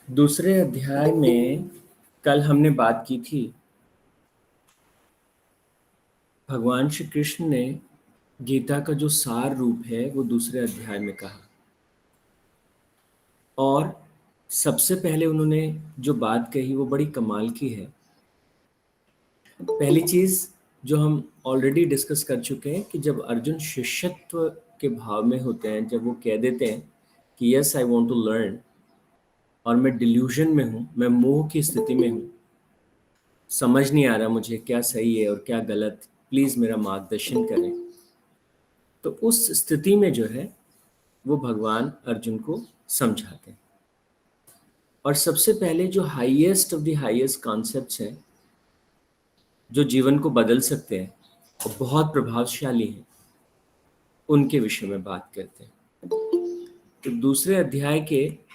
दूसरे अध्याय में कल हमने बात की थी। भगवान श्री कृष्ण ने गीता का जो सार रूप है वो दूसरे अध्याय में कहा, और सबसे पहले उन्होंने जो बात कही वो बड़ी कमाल की है। पहली चीज जो हम ऑलरेडी डिस्कस कर चुके हैं कि जब अर्जुन शिष्यत्व के भाव में होते हैं, जब वो कह देते हैं कि yes I want to learn, और मैं डिल्यूजन में हूँ, मैं मोह की स्थिति में हूँ, समझ नहीं आ रहा मुझे क्या सही है और क्या गलत, प्लीज मेरा मार्गदर्शन करें। तो उस स्थिति में जो है वो भगवान अर्जुन को समझाते हैं। और सबसे पहले जो highest of the highest concepts हैं जो जीवन को बदल सकते हैं और बहुत प्रभावशाली हैं, उनके विषय में बात करते हैं। तो दूसरे अध्याय के,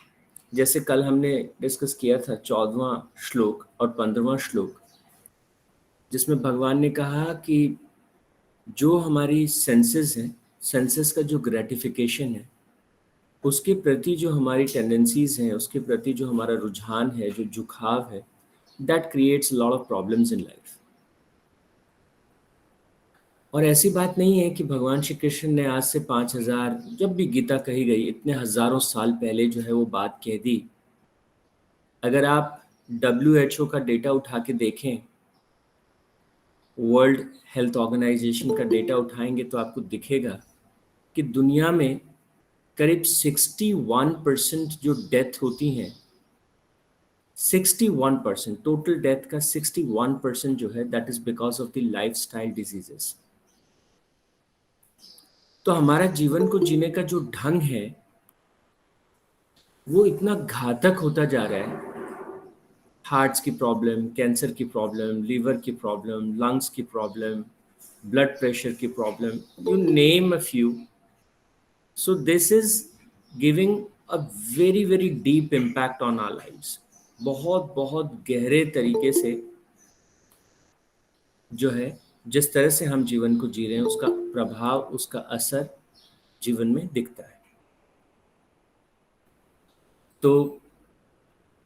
जैसे कल हमने डिस्कस किया था, 14वां श्लोक और 15वां श्लोक, जिसमें भगवान ने कहा कि जो हमारी सेंसेस हैं, सेंसेस का जो ग्रेटिफिकेशन है, उसके प्रति जो हमारी टेंडेंसीज हैं, उसके प्रति जो हमारा रुझान है, जो झुकाव है, that creates lot of problems in life. और ऐसी बात नहीं है कि भगवान श्री कृष्ण ने आज से 5000, जब भी गीता कही गई, इतने हजारों साल पहले जो है वो बात कह दी। अगर आप WHO का डेटा उठा के देखें, वर्ल्ड हेल्थ ऑर्गेनाइजेशन का डेटा उठाएंगे, तो आपको दिखेगा कि दुनिया में करीब 61% जो डेथ होती हैं, 61% टोटल डेथ का 61% जो है, that is because of the lifestyle diseases. तो हमारा जीवन को जीने का जो ढंग है वो इतना घातक होता जा रहा है। हार्ट्स की प्रॉब्लम, कैंसर की प्रॉब्लम, लीवर की प्रॉब्लम, लंग्स की प्रॉब्लम, ब्लड प्रेशर की problem, you name a few. So this is giving a very very deep impact on our lives. बहुत बहुत गहरे तरीके से जो है, जिस तरह से हम जीवन को जी रहे हैं, उसका प्रभाव, उसका असर जीवन में दिखता है। तो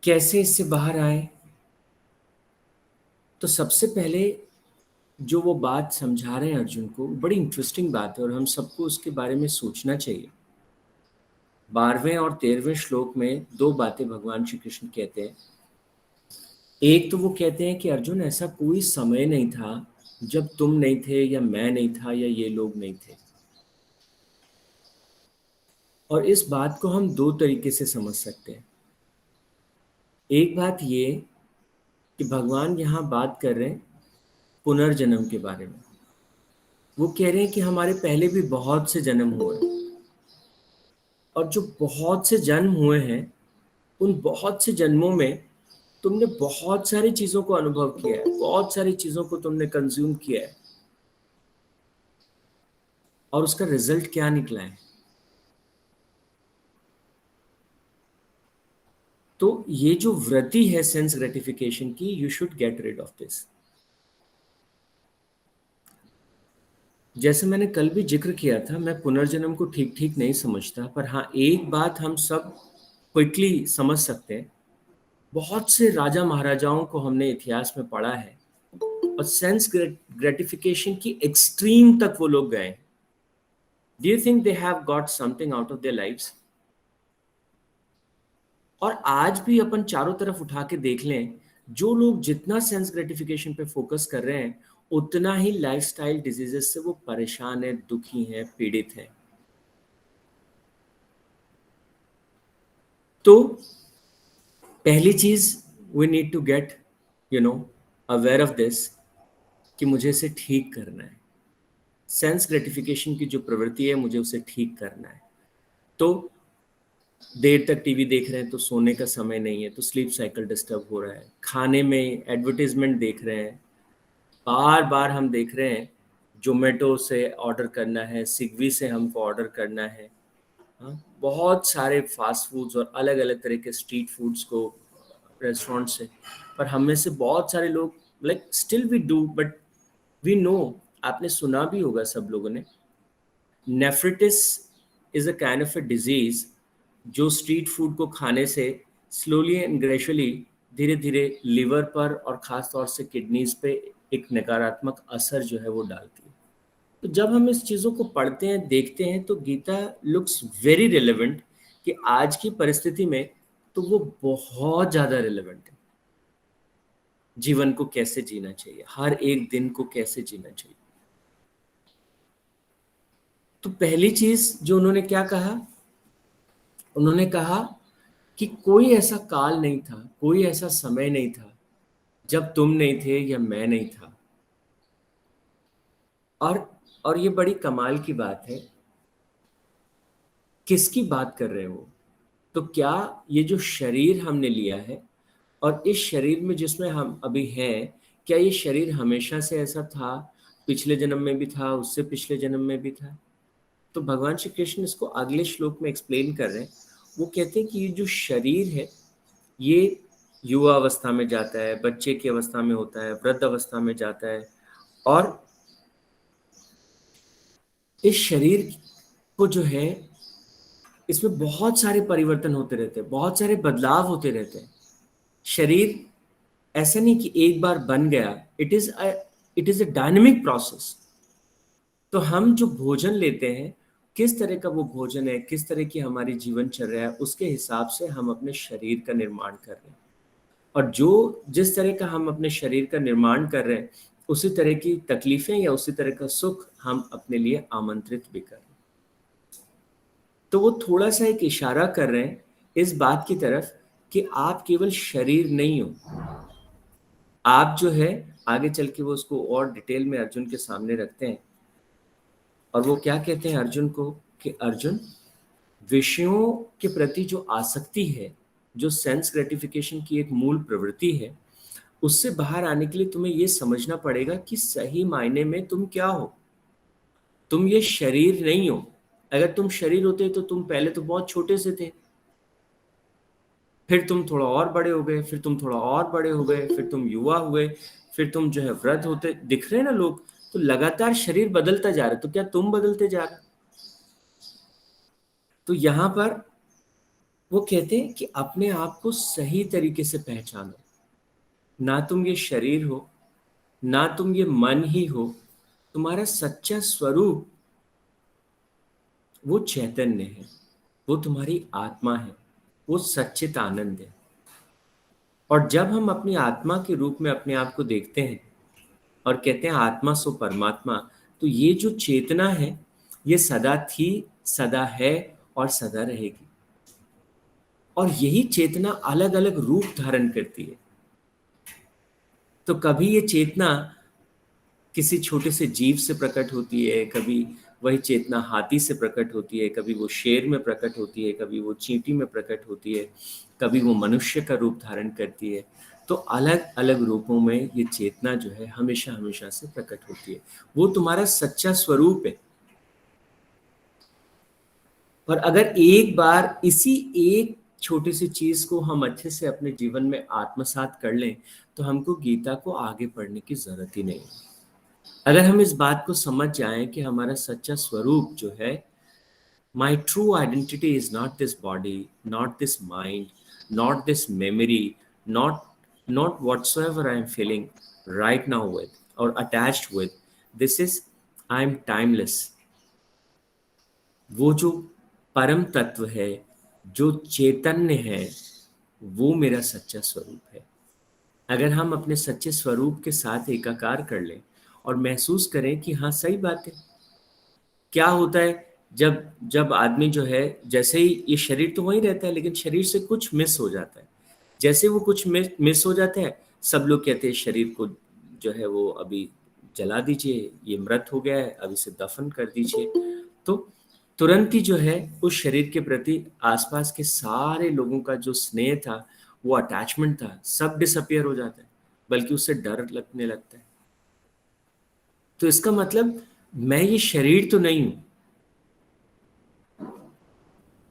कैसे इससे बाहर आए? तो सबसे पहले जो वो बात समझा रहे हैं अर्जुन को, बड़ी इंटरेस्टिंग बात है और हम सबको उसके बारे में सोचना चाहिए। 12वें और 13वें श्लोक में दो बातें भगवान श्री कृष्ण कहते हैं। एक तो वो कहते हैं कि अर्जुन, ऐसा कोई समय नहीं था जब तुम नहीं थे, या मैं नहीं था, या ये लोग नहीं थे। और इस बात को हम दो तरीके से समझ सकते हैं। एक बात ये कि भगवान यहाँ बात कर रहे हैं पुनर्जन्म के बारे में। वो कह रहे हैं कि हमारे पहले भी बहुत से जन्म हुए, और जो बहुत से जन्म हुए हैं, उन बहुत से जन्मों में तुमने बहुत सारी चीजों को अनुभव किया है, बहुत सारी चीजों को तुमने कंज्यूम किया है, और उसका रिजल्ट क्या निकला है? तो ये जो वृत्ति है सेंस ग्रेटिफिकेशन की, you should get rid of this. जैसे मैंने कल भी जिक्र किया था, मैं पुनर्जन्म को ठीक ठीक नहीं समझता, पर हाँ, एक बात हम सब क्विकली समझ सकते हैं। बहुत से राजा महाराजाओं को हमने इतिहास में पढ़ा है, और सेंस ग्रेटिफिकेशन की एक्सट्रीम तक वो लोग गए। Do you think they have got something out of their lives? और आज भी अपन चारों तरफ उठा के देख लें, जो लोग जितना सेंस ग्रेटिफिकेशन पे फोकस कर रहे हैं, उतना ही लाइफस्टाइल डिजीजेस से वो परेशान है, दुखी हैं, पीड़ित हैं। तो पहली चीज, we need to get aware of this, कि मुझे इसे ठीक करना है। सेंस ग्रेटिफिकेशन की जो प्रवृत्ति है, मुझे उसे ठीक करना है। तो देर तक टीवी देख रहे हैं तो सोने का समय नहीं है, तो स्लीप साइकिल डिस्टर्ब हो रहा है। खाने में एडवर्टीजमेंट देख रहे हैं, बार बार हम देख रहे हैं, जोमेटो से ऑर्डर करना है, स्विगी से हमको ऑर्डर करना है। हाँ, बहुत सारे फास्ट फूड्स और अलग अलग तरह के स्ट्रीट फूड्स को रेस्टोरेंट से। पर हम में से बहुत सारे लोग, like still we do, but we know, आपने सुना भी होगा सब लोगों ने, nephritis is a kind of a disease जो स्ट्रीट फूड को खाने से स्लोली एंड ग्रेजुअली, धीरे धीरे लिवर पर और ख़ास तौर से किडनीज पे एक नकारात्मक असर जो है वो डालती है। तो जब हम इस चीज़ों को पढ़ते हैं, देखते हैं, तो गीता लुक्स वेरी रिलेवेंट कि आज की परिस्थिति में तो वो बहुत ज़्यादा रिलेवेंट है। जीवन को कैसे जीना चाहिए, हर एक दिन को कैसे जीना चाहिए। तो पहली चीज़ जो उन्होंने क्या कहा, उन्होंने कहा कि कोई ऐसा काल नहीं था, कोई ऐसा समय नहीं था जब तुम नहीं थे या मैं नहीं था। और और ये बड़ी कमाल की बात है, किसकी बात कर रहे हो? तो क्या ये जो शरीर हमने लिया है और इस शरीर में जिसमें हम अभी हैं, क्या ये शरीर हमेशा से ऐसा था? पिछले जन्म में भी था, उससे पिछले जन्म में भी था। तो भगवान श्री कृष्ण इसको अगले श्लोक में एक्सप्लेन कर रहे हैं। वो कहते हैं कि ये जो शरीर है, ये युवा अवस्था में जाता है, बच्चे की अवस्था में होता है, वृद्ध अवस्था में जाता है, और इस शरीर को जो है, इसमें बहुत सारे परिवर्तन होते रहते हैं, बहुत सारे बदलाव होते रहते हैं। शरीर ऐसा नहीं कि एक बार बन गया, it is a dynamic process. तो हम जो भोजन लेते हैं, किस तरह का वो भोजन है, किस तरह की हमारी जीवनचर्या है, उसके हिसाब से हम अपने शरीर का निर्माण कर रहे हैं। और जो जिस तरह का हम अपने शरीर का निर्माण कर रहे हैं, उसी तरह की तकलीफें या उसी तरह का सुख हम अपने लिए आमंत्रित भी कर रहे हैं। तो वो थोड़ा सा एक इशारा कर रहे हैं इस बात की तरफ कि आप केवल शरीर नहीं हो। आप जो है, आगे चल के वो उसको और डिटेल में अर्जुन के सामने रखते हैं, और वो क्या कहते हैं अर्जुन को कि अर्जुन, विषयों के प्रति जो आसक्ति है, जो सेंस ग्रेटिफिकेशन की एक मूल प्रवृत्ति है, उससे बाहर आने के लिए तुम्हें ये समझना पड़ेगा कि सही मायने में तुम क्या हो। तुम ये शरीर नहीं हो। अगर तुम शरीर होते तो तुम पहले तो बहुत छोटे से थे, फिर तुम थोड़ा और बड़े हो गए, फिर तुम थोड़ा और बड़े हो गए, फिर तुम युवा हुए, फिर तुम जो है वृद्ध होते दिख रहे हैं ना लोग। तो लगातार शरीर बदलता जा रहा है, तो क्या तुम बदलते जा रहे? तो यहां पर वो कहते हैं कि अपने आप को सही तरीके से पहचानो। ना तुम ये शरीर हो, ना तुम ये मन ही हो। तुम्हारा सच्चा स्वरूप वो चैतन्य है, वो तुम्हारी आत्मा है, वो सच्चित आनंद है। और जब हम अपनी आत्मा के रूप में अपने आप को देखते हैं और कहते हैं आत्मा सो परमात्मा, तो ये जो चेतना है, ये सदा थी, सदा है और सदा रहेगी। और यही चेतना अलग अलग रूप धारण करती है। तो कभी ये चेतना किसी छोटे से जीव से प्रकट होती है, कभी वही चेतना हाथी से प्रकट होती है, कभी वो शेर में प्रकट होती है, कभी वो चींटी में प्रकट होती है, कभी वो मनुष्य का रूप धारण करती है। तो अलग अलग रूपों में ये चेतना जो है हमेशा हमेशा से प्रकट होती है। वो तुम्हारा सच्चा स्वरूप है। और अगर एक बार इसी एक छोटी सी चीज को हम अच्छे से अपने जीवन में आत्मसात कर लें, तो हमको गीता को आगे पढ़ने की जरूरत ही नहीं है। अगर हम इस बात को समझ जाएं कि हमारा सच्चा स्वरूप जो है, my true identity is not this body, not this mind, not this memory, not not whatsoever I am feeling right now with or attached with. This is, I am timeless. वो जो परम तत्व है, जो चैतन्य है, वो मेरा सच्चा स्वरूप है। अगर हम अपने सच्चे स्वरूप के साथ एकाकार कर लें और महसूस करें कि हाँ सही बात है। क्या होता है जब जब आदमी जो है, जैसे ही ये शरीर तो वहीं रहता है, लेकिन शरीर से कुछ मिस हो जाता है। जैसे वो कुछ मिस हो जाता है, सब लोग कहते हैं शरीर को जो है वो अभी जला दीजिए, ये मृत हो गया है, अब इसे दफन कर दीजिए। तो तुरंत ही जो है उस शरीर के प्रति आसपास के सारे लोगों का जो स्नेह था, वो अटैचमेंट था, सब डिसअपियर हो जाता है, बल्कि उससे डर लगने लगता है। तो इसका मतलब मैं ये शरीर तो नहीं हूं।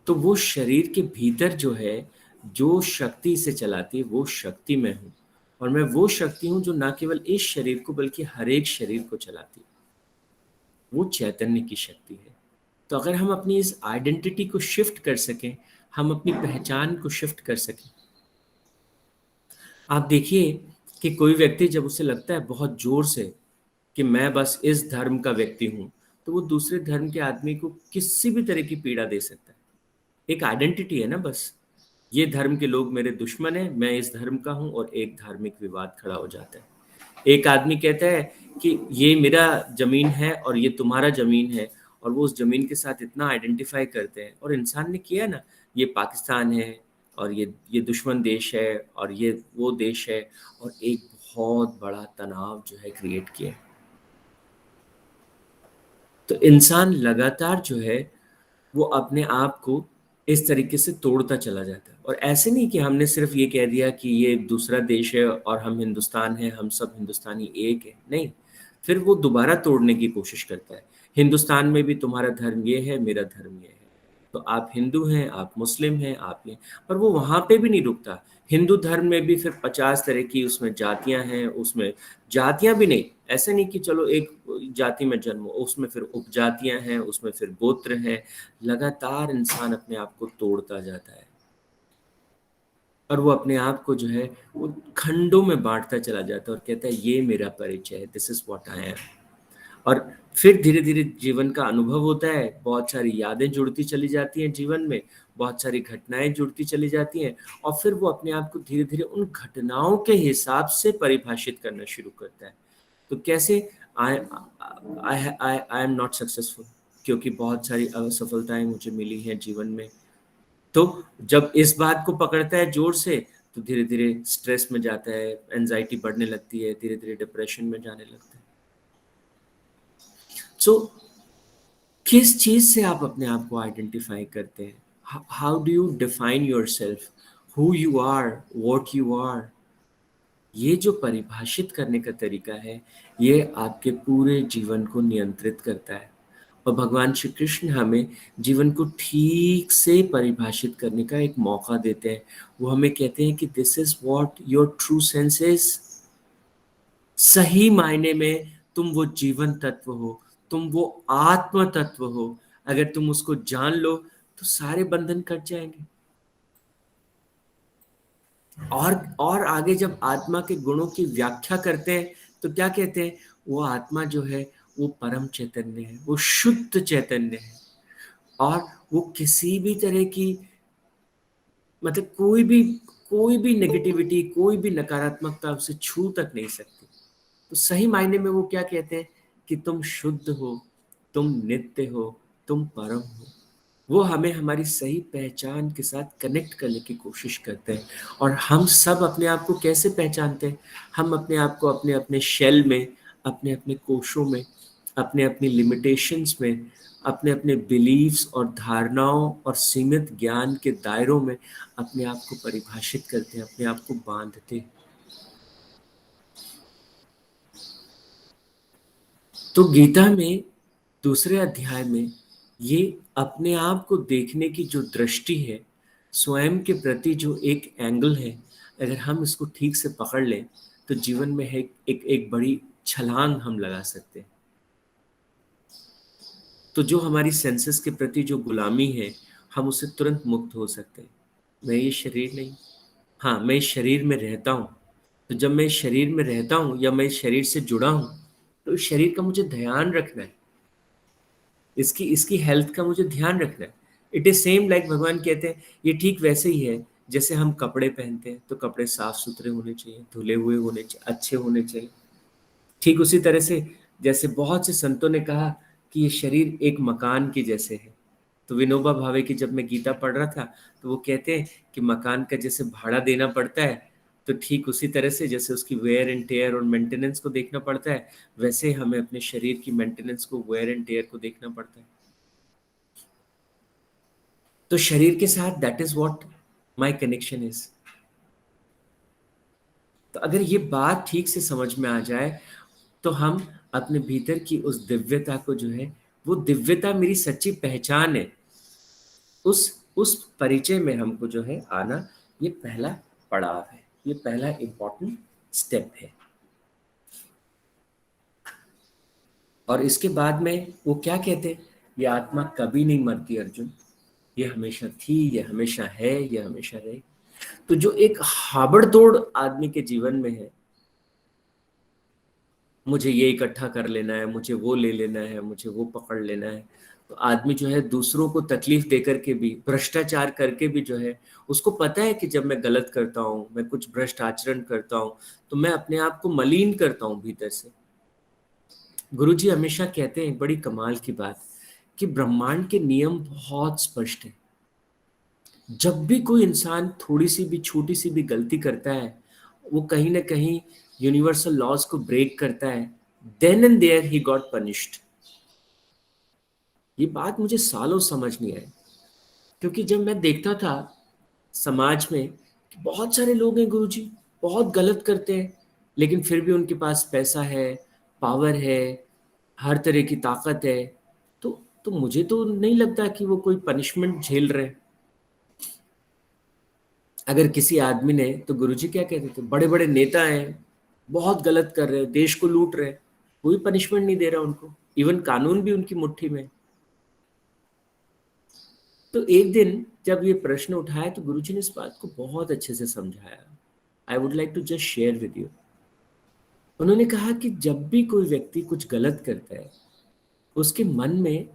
तो वो शरीर के भीतर जो है, जो शक्ति इसे चलाती है, वो शक्ति मैं हूं। और मैं वो शक्ति हूं जो ना केवल इस शरीर को बल्कि हर एक शरीर को चलाती है। वो चैतन्य की शक्ति है। तो अगर हम अपनी इस आइडेंटिटी को शिफ्ट कर सकें, हम अपनी पहचान को शिफ्ट कर सकें, आप देखिए कि कोई व्यक्ति जब उसे लगता है बहुत जोर से कि मैं बस इस धर्म का व्यक्ति हूं, तो वो दूसरे धर्म के आदमी को किसी भी तरह की पीड़ा दे सकता है। एक आइडेंटिटी है ना बस। ये धर्म के लोग मेरे दुश्मन हैं, मैं इस धर्म का हूं, और एक धार्मिक विवाद खड़ा हो जाता है। एक आदमी कहता है कि ये मेरा जमीन है और ये तुम्हारा जमीन है, और वो उस जमीन के साथ इतना आइडेंटिफाई करते हैं, और इंसान ने किया ना, ये पाकिस्तान है और ये दुश्मन देश है और ये वो देश है, और एक बहुत बड़ा तनाव जो है क्रिएट किया है। तो इंसान लगातार जो है वो अपने आप को इस तरीके से तोड़ता चला जाता है। और ऐसे नहीं कि हमने सिर्फ ये कह दिया कि ये दूसरा देश है और हम हिंदुस्तान हैं, हम सब हिंदुस्तानी एक है, नहीं। फिर वो दोबारा तोड़ने की कोशिश करता है। हिंदुस्तान में भी तुम्हारा धर्म ये है, मेरा धर्म ये है, तो आप हिंदू हैं, आप मुस्लिम हैं, आप ये। पर वो वहां पे भी नहीं रुकता। हिंदू धर्म में भी फिर 50 तरह की उसमें जातियां हैं, उसमें जातियां भी नहीं, ऐसे नहीं कि चलो एक जाति में जन्म हो, उसमें फिर उपजातियां हैं, उसमें फिर गोत्र हैं। लगातार इंसान अपने आप को तोड़ता जाता है, और वो अपने आप को जो है वो खंडों में बांटता चला जाता है और कहता है ये मेरा परिचय है, this is what I am. और फिर धीरे धीरे जीवन का अनुभव होता है, बहुत सारी यादें जुड़ती चली जाती हैं जीवन में, बहुत सारी घटनाएं जुड़ती चली जाती हैं, और फिर वो अपने आप को धीरे धीरे उन घटनाओं के हिसाब से परिभाषित करना शुरू करता है। तो कैसे आई आई आई एम नॉट सक्सेसफुल, क्योंकि बहुत सारी असफलताएं मुझे मिली हैं जीवन में। तो जब इस बात को पकड़ता है जोर से, तो धीरे धीरे स्ट्रेस में जाता है, एंजाइटी बढ़ने लगती है, धीरे धीरे डिप्रेशन में जाने लगता है। सो किस चीज से आप अपने आप को आइडेंटिफाई करते हैं? How do you define yourself, who you are, what you are? ये जो परिभाषित करने का तरीका है, ये आपके पूरे जीवन को नियंत्रित करता है। और भगवान श्री कृष्ण हमें जीवन को ठीक से परिभाषित करने का एक मौका देते हैं। वो हमें कहते हैं कि this is what your true sense is. सही मायने में तुम वो जीवन तत्व हो, तुम वो आत्म तत्व हो। अगर तुम उसको जान लो तो सारे बंधन कट जाएंगे। और आगे जब आत्मा के गुणों की व्याख्या करते हैं तो क्या कहते हैं? वो आत्मा जो है वो परम चैतन्य है, वो शुद्ध चैतन्य है, और वो किसी भी तरह की, मतलब कोई भी नेगेटिविटी, कोई भी नकारात्मकता उसे छू तक नहीं सकती। तो सही मायने में वो क्या कहते हैं कि तुम शुद्ध हो, तुम नित्य हो, तुम परम हो। वो हमें हमारी सही पहचान के साथ कनेक्ट करने की कोशिश करते हैं। और हम सब अपने आप को कैसे पहचानते हैं? हम अपने आप को अपने अपने शेल में, अपने अपने कोशों में, अपने अपनी लिमिटेशंस में, अपने अपने बिलीव्स और धारणाओं और सीमित ज्ञान के दायरों में अपने आप को परिभाषित करते हैं, अपने आप को बांधते हैं। तो गीता में दूसरे अध्याय में ये अपने आप को देखने की जो दृष्टि है, स्वयं के प्रति जो एक एंगल है, अगर हम इसको ठीक से पकड़ लें तो जीवन में है एक बड़ी छलांग हम लगा सकते हैं। तो जो हमारी सेंसेस के प्रति जो गुलामी है, हम उससे तुरंत मुक्त हो सकते हैं। मैं ये शरीर नहीं, हाँ मैं इस शरीर में रहता हूँ। तो जब मैं इस शरीर में रहता हूँ या मैं इस शरीर से जुड़ा हूँ, तो इस शरीर का मुझे ध्यान रखना है, इसकी इसकी हेल्थ का मुझे ध्यान रखना है। इट इज सेम लाइक भगवान कहते हैं, ये ठीक वैसे ही है जैसे हम कपड़े पहनते हैं, तो कपड़े साफ सुथरे होने चाहिए, धुले हुए होने चाहिए, अच्छे होने चाहिए। ठीक उसी तरह से जैसे बहुत से संतों ने कहा कि ये शरीर एक मकान के जैसे है। तो विनोबा भावे की जब मैं गीता पढ़ रहा था, तो वो कहते हैं कि मकान का जैसे भाड़ा देना पड़ता है, तो ठीक उसी तरह से जैसे उसकी वेयर एंड टेयर और मेंटेनेंस को देखना पड़ता है, वैसे हमें अपने शरीर की मेंटेनेंस को, वेयर एंड टेयर को देखना पड़ता है। तो शरीर के साथ that is what my connection is. तो अगर ये बात ठीक से समझ में आ जाए, तो हम अपने भीतर की उस दिव्यता को जो है, वो दिव्यता मेरी सच्ची पहचान है, उस परिचय में हमको जो है आना, ये पहला पड़ाव है, ये पहला इंपॉर्टेंट स्टेप है। और इसके बाद में वो क्या कहते हैं? ये आत्मा कभी नहीं मरती अर्जुन, ये हमेशा थी, ये हमेशा है, ये हमेशा रहे। तो जो एक हाबड़तोड़ आदमी के जीवन में है, मुझे ये इकट्ठा कर लेना है, मुझे वो ले लेना है, मुझे वो पकड़ लेना है, तो आदमी जो है दूसरों को तकलीफ देकर के भी, भ्रष्टाचार करके भी जो है, उसको पता है कि जब मैं गलत करता हूँ, मैं कुछ भ्रष्ट आचरण करता हूँ, तो मैं अपने आप को मलिन करता हूँ भीतर से। गुरुजी हमेशा कहते हैं, बड़ी कमाल की बात, कि ब्रह्मांड के नियम बहुत स्पष्ट है। जब भी कोई इंसान थोड़ी सी भी, छोटी सी भी गलती करता है, वो कहीं ना कहीं यूनिवर्सल लॉज को ब्रेक करता है, then and there he got punished. ये बात मुझे सालों समझ नहीं आई, क्योंकि जब मैं देखता था समाज में कि बहुत सारे लोग हैं गुरुजी, बहुत गलत करते हैं, लेकिन फिर भी उनके पास पैसा है, पावर है, हर तरह की ताकत है, तो मुझे तो नहीं लगता कि वो कोई पनिशमेंट झेल रहे हैं। अगर किसी आदमी ने, तो गुरुजी क्या कहते थे, बड़े बड़े नेता हैं, बहुत गलत कर रहे हैं, देश को लूट रहे हैं, कोई पनिशमेंट नहीं दे रहा उनको, इवन कानून भी उनकी मुट्ठी में। तो एक दिन जब ये प्रश्न उठाया, तो गुरुजी ने इस बात को बहुत अच्छे से समझाया। I would like to just share with you. उन्होंने कहा कि जब भी कोई व्यक्ति कुछ गलत करता है, उसके मन में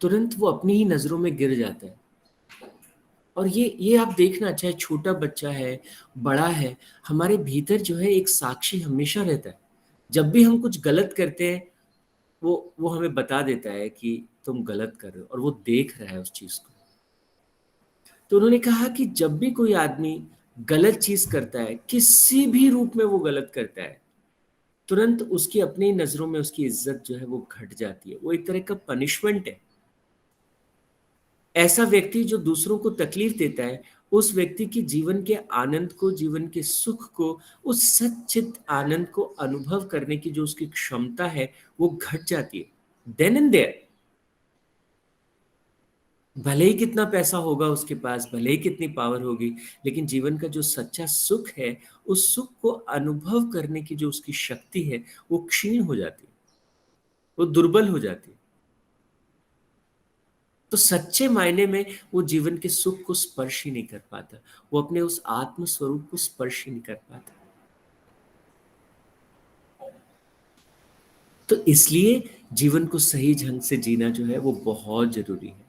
तुरंत वो अपनी ही नजरों में गिर जाता है। और ये आप देखना, चाहे छोटा बच्चा है, बड़ा है, हमारे भीतर जो है एक साक्षी हमेशा रहता है। जब भी हम कुछ गलत करते हैं, वो हमें बता देता है कि तुम गलत कर रहे हो, और वो देख रहा है उस चीज को। तो उन्होंने कहा कि जब भी कोई आदमी गलत चीज करता है, किसी भी रूप में वो गलत करता है, तुरंत उसकी अपनी नजरों में उसकी इज्जत जो है वो घट जाती है। वो एक तरह का पनिशमेंट है। ऐसा व्यक्ति जो दूसरों को तकलीफ देता है, उस व्यक्ति के जीवन के आनंद को, जीवन के सुख को, उस सच्चित आनंद को अनुभव करने की जो उसकी क्षमता है, वो घट जाती है देन एंड देयर। भले ही कितना पैसा होगा उसके पास, भले ही कितनी पावर होगी, लेकिन जीवन का जो सच्चा सुख है, उस सुख को अनुभव करने की जो उसकी शक्ति है, वो क्षीण हो जाती है, वो दुर्बल हो जाती है। तो सच्चे मायने में वो जीवन के सुख को स्पर्श ही नहीं कर पाता, वो अपने उस आत्म स्वरूप को स्पर्श ही नहीं कर पाता। तो इसलिए जीवन को सही ढंग से जीना जो है वो बहुत जरूरी है।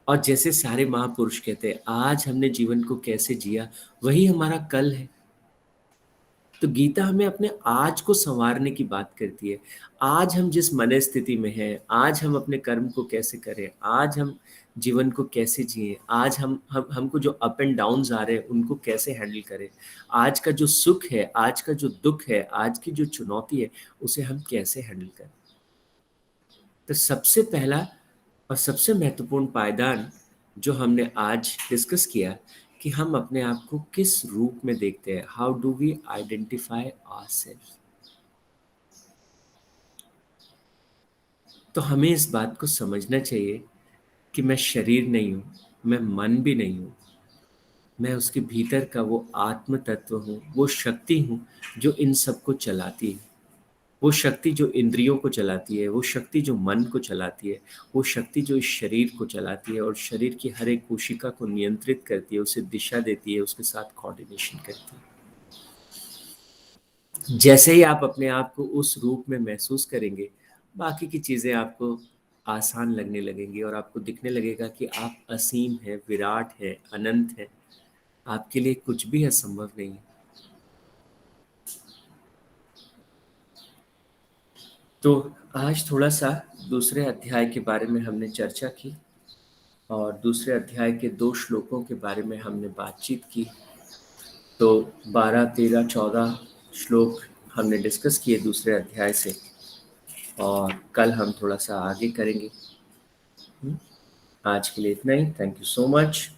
और जैसे सारे महापुरुष कहते हैं, आज हमने जीवन को कैसे जिया, वही हमारा कल है। तो गीता हमें अपने आज को संवारने की बात करती है। आज हम जिस मन स्थिति में हैं, आज हम अपने कर्म को कैसे करें, आज हम जीवन को कैसे जिए, आज हम हमको जो अप एंड डाउन्स आ रहे हैं उनको कैसे हैंडल करें, आज का जो सुख है, आज का जो दुख है, आज की जो चुनौती है, उसे हम कैसे हैंडल करें। तो सबसे पहला और सबसे महत्वपूर्ण पायदान जो हमने आज डिस्कस किया, कि हम अपने आप को किस रूप में देखते हैं, how do we identify ourself. तो हमें इस बात को समझना चाहिए कि मैं शरीर नहीं हूँ, मैं मन भी नहीं हूँ, मैं उसके भीतर का वो आत्म तत्व हूँ, वो शक्ति हूँ जो इन सबको चलाती है, वो शक्ति जो इंद्रियों को चलाती है, वो शक्ति जो मन को चलाती है, वो शक्ति जो इस शरीर को चलाती है और शरीर की हर एक कोशिका को नियंत्रित करती है, उसे दिशा देती है, उसके साथ कोऑर्डिनेशन करती है। जैसे ही आप अपने आप को उस रूप में महसूस करेंगे, बाकी की चीज़ें आपको आसान लगने लगेंगी और आपको दिखने लगेगा कि आप असीम हैं, विराट हैं, अनंत हैं। आपके लिए कुछ भी असंभव नहीं है। तो आज थोड़ा सा दूसरे अध्याय के बारे में हमने चर्चा की, और दूसरे अध्याय के 2 श्लोकों के बारे में हमने बातचीत की। तो 12, 13, 14 श्लोक हमने डिस्कस किए दूसरे अध्याय से, और कल हम थोड़ा सा आगे करेंगे। आज के लिए इतना ही। Thank you so much.